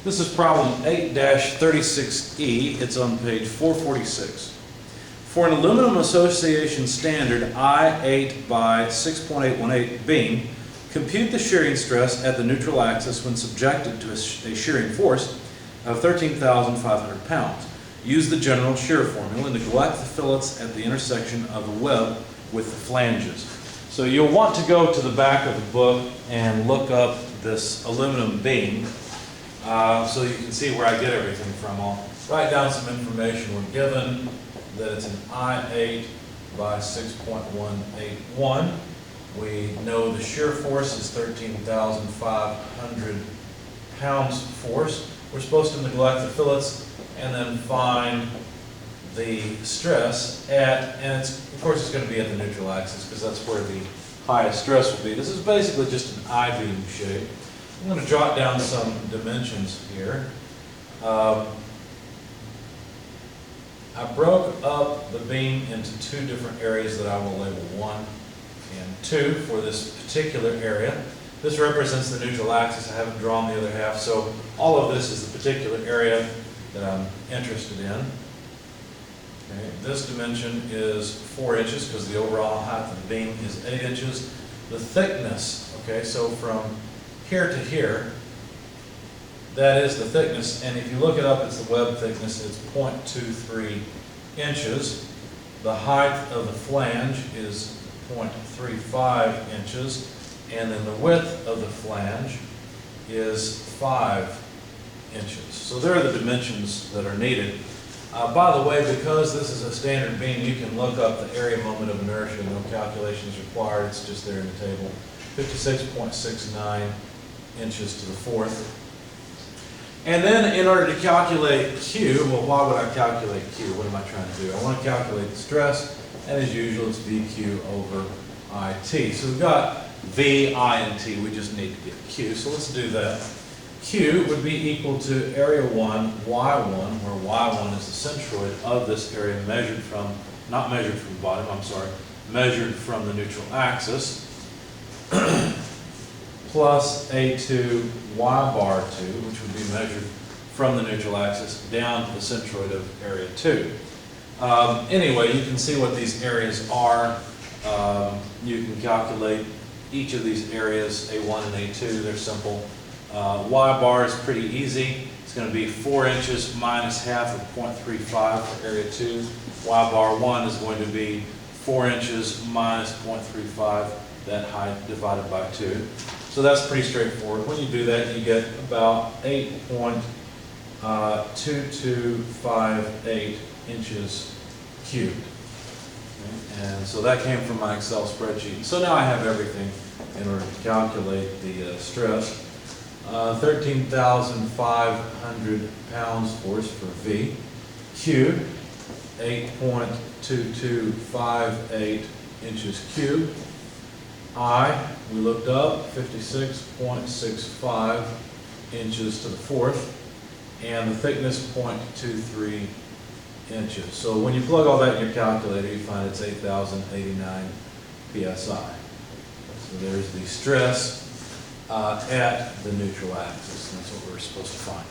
This is problem 8-36E. It's on page 446. For an aluminum association standard I-8 by 6.818 beam, compute the shearing stress at the neutral axis when subjected to a shearing force of 13,500 pounds. Use the general shear formula and neglect the fillets at the intersection of the web with the flanges. So you'll want to go to the back of the book and look up this aluminum beam so you can see where I get everything from. I'll write down some information. We're given that it's an I-8 by 6.181. We know the shear force is 13,500 pounds force. We're supposed to neglect the fillets and then find the stress at, and of course it's going to be at the neutral axis because that's where the highest stress will be. This is basically just an I-beam shape. I'm going to jot down some dimensions here. I broke up the beam into two different areas that I will label 1 and 2 for this particular area. This represents the neutral axis. I haven't drawn the other half, so all of this is the particular area that I'm interested in. Okay. This dimension is 4 inches because the overall height of the beam is 8 inches. The thickness, okay, so from here to here, that is the thickness, and if you look it up, it's the web thickness. It's 0.23 inches. The height of the flange is 0.35 inches, and then the width of the flange is 5 inches. So there are the dimensions that are needed. By the way, because this is a standard beam, you can look up the area moment of inertia. No calculations required. It's just there in the table. 56.69 inches to the fourth. And then in order to calculate Q, well, why would I calculate Q? What am I trying to do? I want to calculate the stress, and as usual, it's VQ over IT. So we've got V, I, and T. We just need to get Q. So let's do that. Q would be equal to area 1, Y1, where Y1 is the centroid of this area measured from, not measured from the bottom, I'm sorry, measured from the neutral axis, plus A2 Y bar 2, which would be measured from the neutral axis down to the centroid of area 2. Anyway, you can see what these areas are. You can calculate each of these areas, A1 and A2, they're simple. Y bar is pretty easy. It's going to be 4 inches minus half of 0.35 for area 2. Y bar 1 is going to be 4 inches minus 0.35, that height divided by 2. So that's pretty straightforward. When you do that, you get about 8.2258 inches cubed. Okay. And so that came from my Excel spreadsheet. So now I have everything in order to calculate the stress. 13,500 pounds force for V. Q, 8.2258 inches cubed. I, we looked up, 56.65 inches to the fourth, and the thickness 0.23 inches. So when you plug all that in your calculator, you find it's 8,089 psi. So there's the stress at the neutral axis. That's what we're supposed to find.